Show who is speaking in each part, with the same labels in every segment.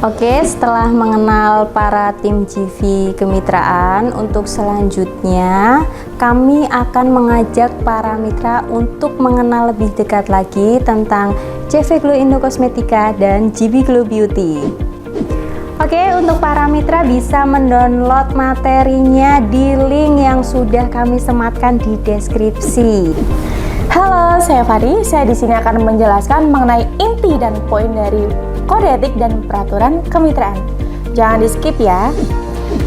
Speaker 1: Oke, setelah mengenal para tim GV kemitraan, untuk selanjutnya kami akan mengajak para mitra untuk mengenal lebih dekat lagi tentang CV Glow Indo Kosmetika dan GB Glow Beauty. Oke, untuk para mitra bisa mendownload materinya di link yang sudah kami sematkan di deskripsi.
Speaker 2: Halo, saya Fadi. Saya di sini akan menjelaskan mengenai inti dan poin dari kode etik dan peraturan kemitraan. Jangan di-skip ya.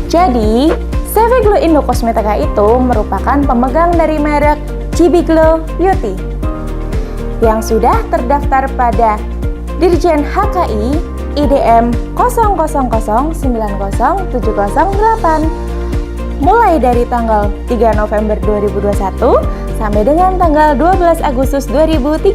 Speaker 2: Jadi, CV Glow Indo Kosmetika itu merupakan pemegang dari merek GB Glow Beauty yang sudah terdaftar pada Dirjen HKI IDM 00090708 mulai dari tanggal 3 November 2021 sampai dengan tanggal 12 Agustus 2030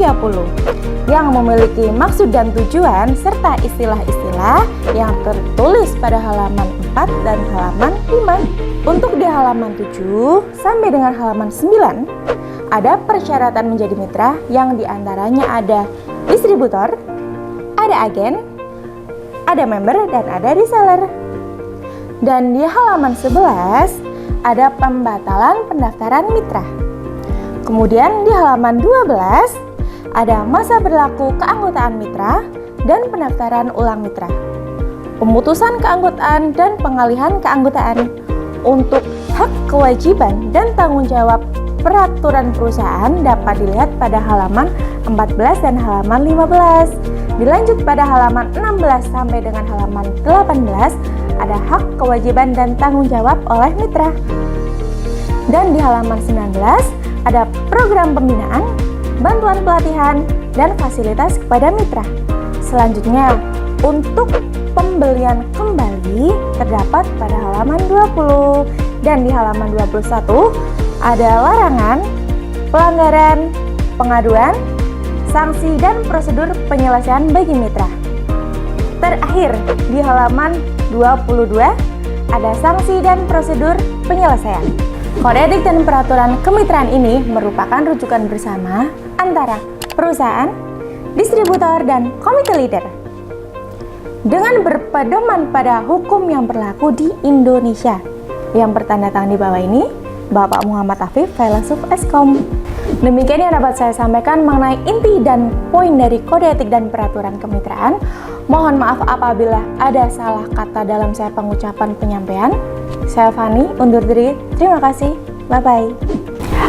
Speaker 2: yang memiliki maksud dan tujuan serta istilah-istilah yang tertulis pada halaman 4 dan halaman 5. Untuk di halaman 7 sampai dengan halaman 9 ada persyaratan menjadi mitra yang diantaranya ada distributor, ada agen, ada member, dan ada reseller. Dan di halaman 11 ada pembatalan pendaftaran mitra. Kemudian di halaman 12 ada masa berlaku keanggotaan mitra dan pendaftaran ulang mitra, pemutusan keanggotaan dan pengalihan keanggotaan. Untuk hak kewajiban dan tanggung jawab peraturan perusahaan dapat dilihat pada halaman 14 dan halaman 15. Dilanjut pada halaman 16 sampai dengan halaman 18 ada hak kewajiban dan tanggung jawab oleh mitra. Dan di halaman 19 ada program pembinaan, bantuan pelatihan, dan fasilitas kepada mitra. Selanjutnya, untuk pembelian kembali terdapat pada halaman 20 dan di halaman 21 ada larangan, pelanggaran, pengaduan, sanksi, dan prosedur penyelesaian bagi mitra. Terakhir, di halaman 22 ada sanksi dan prosedur penyelesaian. Kode etik dan peraturan kemitraan ini merupakan rujukan bersama antara perusahaan, distributor, dan komite leader. Dengan berpedoman pada hukum yang berlaku di Indonesia, yang bertanda tangan di bawah ini, Bapak Muhammad Afif, Filsuf Eskom. Demikian yang dapat saya sampaikan mengenai inti dan poin dari kode etik dan peraturan kemitraan. Mohon maaf apabila ada salah kata dalam saya pengucapan penyampaian. Saya Fani, undur diri. Terima kasih. Bye-bye.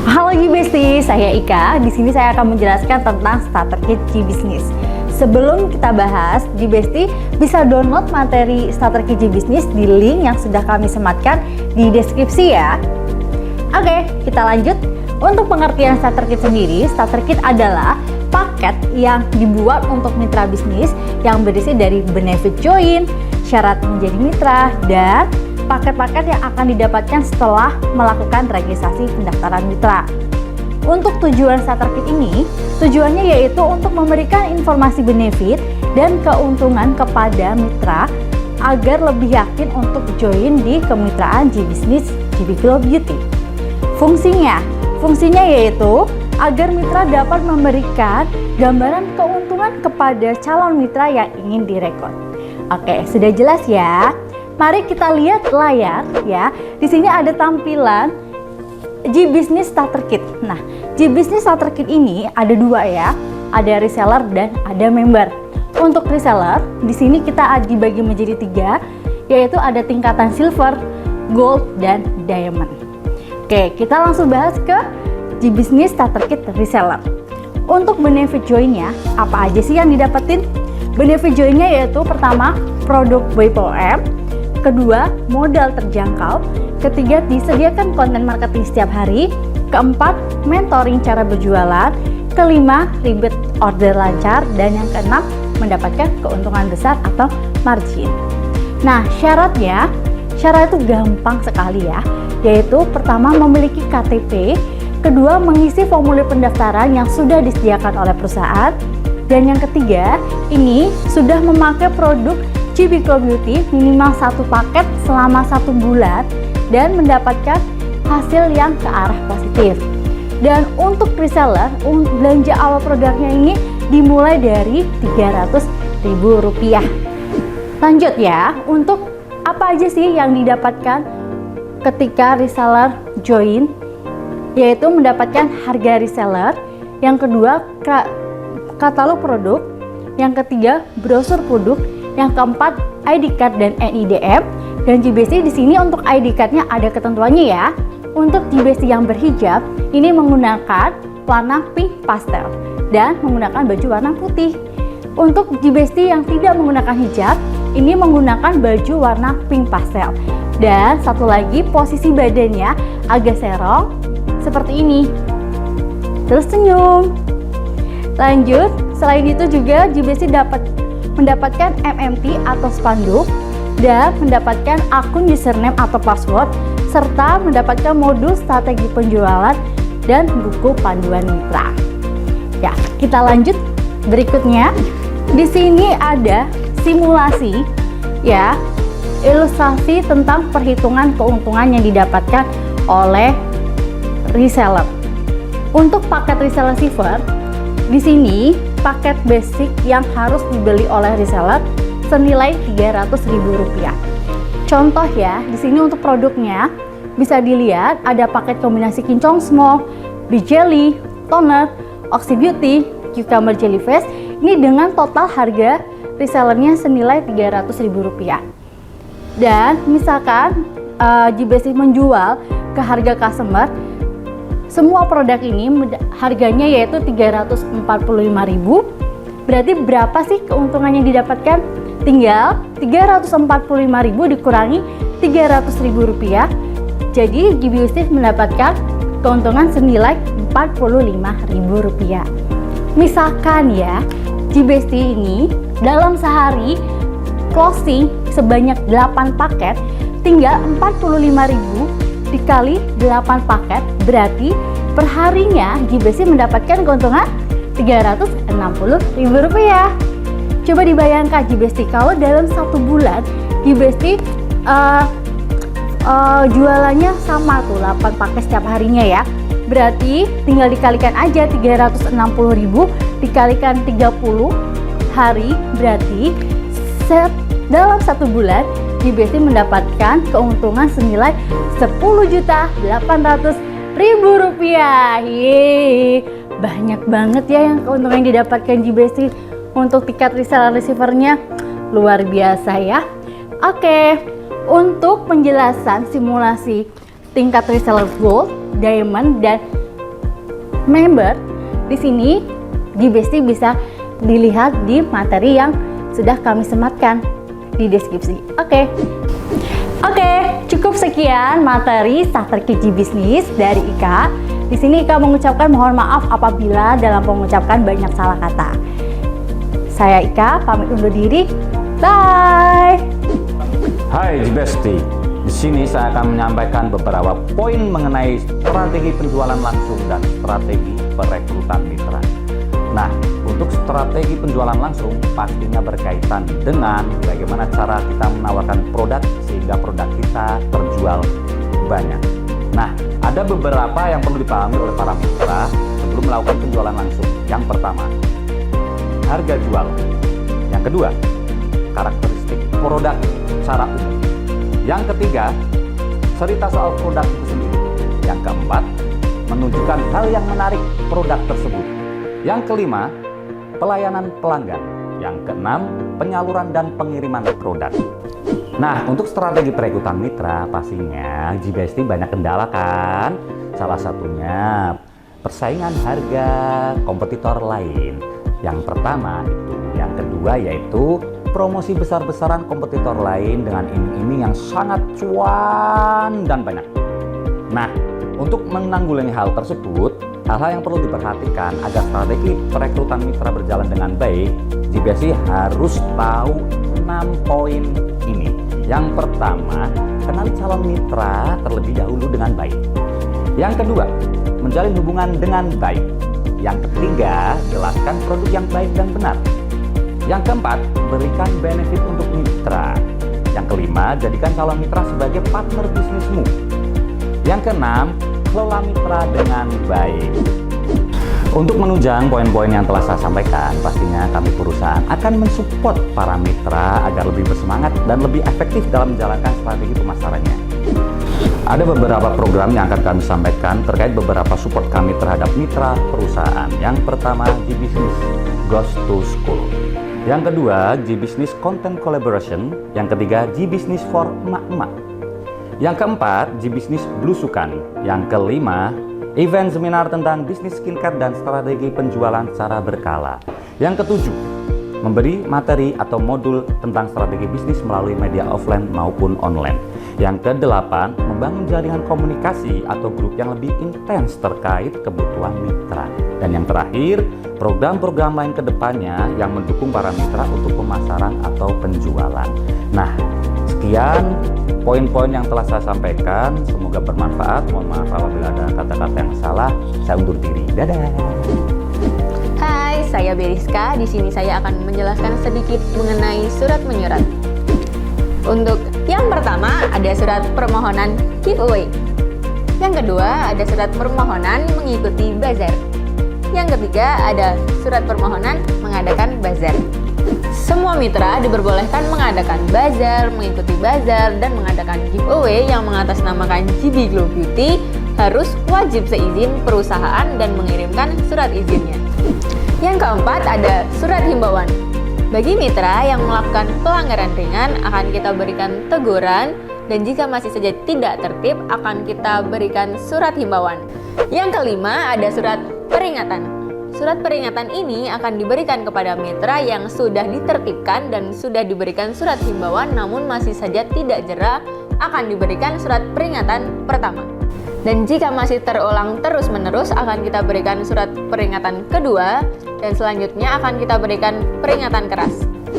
Speaker 1: Halo G-Bestie, saya Ika. Di sini saya akan menjelaskan tentang starter kit G-Business. Sebelum kita bahas, G-Bestie bisa download materi starter kit G-Business di link yang sudah kami sematkan di deskripsi ya. Oke, kita lanjut. Untuk pengertian starter kit sendiri, starter kit adalah paket yang dibuat untuk mitra bisnis yang berisi dari benefit join, syarat menjadi mitra, dan paket-paket yang akan didapatkan setelah melakukan registrasi pendaftaran mitra. Untuk tujuan starter kit ini, tujuannya yaitu untuk memberikan informasi benefit dan keuntungan kepada mitra agar lebih yakin untuk join di kemitraan G-Business GB Glow Beauty. Fungsinya yaitu agar mitra dapat memberikan gambaran keuntungan kepada calon mitra yang ingin direkrut. Oke, sudah jelas ya? Mari kita lihat layar ya. Di sini ada tampilan G-Business Starter Kit. Nah, G-Business Starter Kit ini ada dua ya. Ada reseller dan ada member. Untuk reseller, di sini kita dibagi menjadi tiga, yaitu ada tingkatan silver, gold, dan diamond. Oke, kita langsung bahas ke G-Business Starter Kit reseller. Untuk benefit join-nya, apa aja sih yang didapetin? Benefit join-nya yaitu pertama, produk BPOM, kedua, modal terjangkau, ketiga, disediakan konten marketing setiap hari, keempat, mentoring cara berjualan, kelima, ribet order lancar, dan yang keenam, mendapatkan keuntungan besar atau margin. Nah, syarat itu gampang sekali ya, yaitu pertama, memiliki KTP, kedua, mengisi formulir pendaftaran yang sudah disediakan oleh perusahaan, dan yang ketiga, ini sudah memakai produk GB Glow Beauty minimal satu paket selama 1 bulan dan mendapatkan hasil yang ke arah positif. Dan untuk reseller, belanja awal produknya ini dimulai dari Rp300.000. Lanjut ya, untuk apa aja sih yang didapatkan ketika reseller join? Yaitu mendapatkan harga reseller, yang kedua katalog produk, yang ketiga brosur produk, yang keempat ID card dan NIDM. Dan GBC di sini untuk ID card-nya ada ketentuannya ya. Untuk GBC yang berhijab ini menggunakan warna pink pastel dan menggunakan baju warna putih. Untuk GBC yang tidak menggunakan hijab ini menggunakan baju warna pink pastel. Dan satu lagi, posisi badannya agak serong seperti ini, terus senyum. Lanjut, selain itu juga GBC mendapatkan MMT atau spanduk dan mendapatkan akun username atau password, serta mendapatkan modul strategi penjualan dan buku panduan mitra. Ya, kita lanjut berikutnya. Di sini ada simulasi ya, ilustrasi tentang perhitungan keuntungan yang didapatkan oleh reseller. Untuk paket reseller silver, di sini paket basic yang harus dibeli oleh reseller senilai Rp300.000. Contoh ya, di sini untuk produknya bisa dilihat ada paket kombinasi kinclong small, bee jelly, toner, oxy beauty, cucumber jellyfish. Ini dengan total harga resellernya senilai Rp300.000. Dan misalkan GBC menjual ke harga customer, semua produk ini harganya yaitu Rp345.000. Berarti berapa sih keuntungan yang didapatkan? Tinggal Rp345.000 dikurangi Rp300.000. Jadi GBC mendapatkan keuntungan senilai Rp45.000. Misalkan ya, GBC ini dalam sehari closing sebanyak 8 paket, tinggal Rp45.000 dikali 8 paket, berarti perharinya GBC mendapatkan keuntungan Rp360.000. Coba dibayangkan GBC kalau dalam 1 bulan GBC jualannya sama tuh 8 paket setiap harinya ya. Berarti tinggal dikalikan aja 360.000 dikalikan 30 hari, berarti dalam 1 bulan GBC mendapatkan keuntungan senilai Rp10.800.000. Yeay, banyak banget ya yang keuntungan yang didapatkan GBC untuk tiket reseller receiver-nya. Luar biasa ya. Oke, untuk penjelasan simulasi tingkat reseller gold, diamond, dan member, di sini GBC bisa dilihat di materi yang sudah kami sematkan di deskripsi. Oke, cukup sekian materi strategi bisnis dari Ika. Di sini Ika mengucapkan mohon maaf apabila dalam mengucapkan banyak salah kata. Saya Ika, pamit undur diri. Bye.
Speaker 3: Hai Gbesti, di sini saya akan menyampaikan beberapa poin mengenai strategi penjualan langsung dan strategi perekrutan mitra. Nah, untuk strategi penjualan langsung pastinya berkaitan dengan bagaimana cara kita menawarkan produk sehingga produk kita terjual banyak. Nah, ada beberapa yang perlu dipahami oleh para mitra sebelum melakukan penjualan langsung. Yang pertama, harga jual. Yang kedua, karakteristik produk secara umum. Yang ketiga, cerita soal produk itu sendiri. Yang keempat, menunjukkan hal yang menarik produk tersebut. Yang kelima, pelayanan pelanggan. Yang keenam, penyaluran dan pengiriman produk. Nah, untuk strategi perekrutan mitra pastinya GBST banyak kendala kan? Salah satunya persaingan harga kompetitor lain. Yang pertama itu, yang kedua yaitu promosi besar-besaran kompetitor lain dengan iming-iming yang sangat cuan dan banyak. Nah, untuk menanggulangi hal tersebut, hal-hal yang perlu diperhatikan agar strategi perekrutan mitra berjalan dengan baik, GBST harus tahu 6 poin ini. Yang pertama, kenali calon mitra terlebih dahulu dengan baik. Yang kedua, menjalin hubungan dengan baik. Yang ketiga, jelaskan produk yang baik dan benar. Yang keempat, berikan benefit untuk mitra. Yang kelima, jadikan calon mitra sebagai partner bisnismu. Yang keenam, kelola mitra dengan baik. Untuk menunjang poin-poin yang telah saya sampaikan, pastinya kami perusahaan akan mensupport para mitra agar lebih bersemangat dan lebih efektif dalam menjalankan strategi pemasarannya. Ada beberapa program yang akan kami sampaikan terkait beberapa support kami terhadap mitra perusahaan. Yang pertama, G-Business Goes to School. Yang kedua, G-Business Content Collaboration. Yang ketiga, G-Business for emak-emak. Yang keempat, G-Business Blusukan. Yang kelima, event seminar tentang bisnis skincare dan strategi penjualan secara berkala. Yang ketujuh, memberi materi atau modul tentang strategi bisnis melalui media offline maupun online. Yang kedelapan, membangun jaringan komunikasi atau grup yang lebih intens terkait kebutuhan mitra. Dan yang terakhir, program-program lain ke depannya yang mendukung para mitra untuk pemasaran atau penjualan. Nah, sekian poin-poin yang telah saya sampaikan, semoga bermanfaat. Mohon maaf apabila ada kata-kata yang salah. Saya undur diri. Dadah.
Speaker 4: Hai, saya Beriska. Di sini saya akan menjelaskan sedikit mengenai surat menyurat. Untuk yang pertama ada surat permohonan giveaway. Yang kedua ada surat permohonan mengikuti bazar. Yang ketiga ada surat permohonan mengadakan bazar. Semua mitra diperbolehkan mengadakan bazar, mengikuti bazar, dan mengadakan giveaway yang mengatasnamakan GB Glow Beauty harus wajib seizin perusahaan dan mengirimkan surat izinnya. Yang keempat ada surat himbauan. Bagi mitra yang melakukan pelanggaran ringan akan kita berikan teguran, dan jika masih saja tidak tertib akan kita berikan surat himbauan. Yang kelima ada surat peringatan. Surat peringatan ini akan diberikan kepada mitra yang sudah ditertibkan dan sudah diberikan surat himbauan namun masih saja tidak jera, akan diberikan surat peringatan pertama. Dan jika masih terulang terus-menerus akan kita berikan surat peringatan kedua, dan selanjutnya akan kita berikan peringatan keras.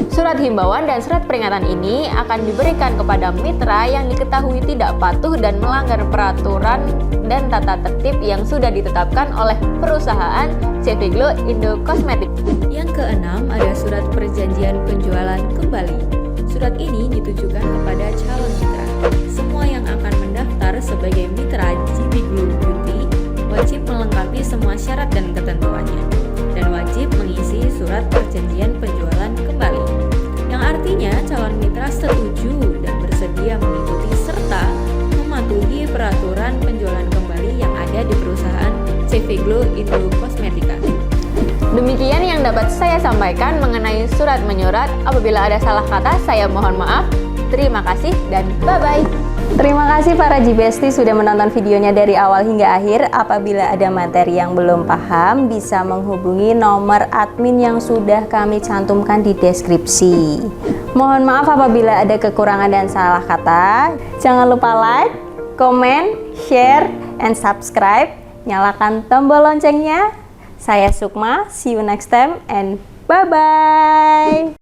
Speaker 4: Surat himbauan dan surat peringatan ini akan diberikan kepada mitra yang diketahui tidak patuh dan melanggar peraturan dan tata tertib yang sudah ditetapkan oleh perusahaan CV Glow Indo Cosmetic.
Speaker 5: Yang keenam ada surat perjanjian penjualan kembali. Surat ini ditujukan kepada calon mitra. Semua yang akan mendaftar sebagai mitra GB Glow Beauty wajib melengkapi semua syarat dan ketentuannya, dan wajib mengisi surat perjanjian penjualan kembali, yang artinya calon mitra setuju dan bersedia mengikuti serta mematuhi peraturan penjualan kembali yang ada di perusahaan CV Glow Indo Cosmetica.
Speaker 4: Demikian yang dapat saya sampaikan mengenai surat menyurat. Apabila ada salah kata, saya mohon maaf. Terima kasih dan bye-bye.
Speaker 6: Terima kasih para G-Bestie sudah menonton videonya dari awal hingga akhir. Apabila ada materi yang belum paham, bisa menghubungi nomor admin yang sudah kami cantumkan di deskripsi. Mohon maaf apabila ada kekurangan dan salah kata. Jangan lupa like, comment, share, and subscribe. Nyalakan tombol loncengnya. Saya Sukma, see you next time and bye-bye.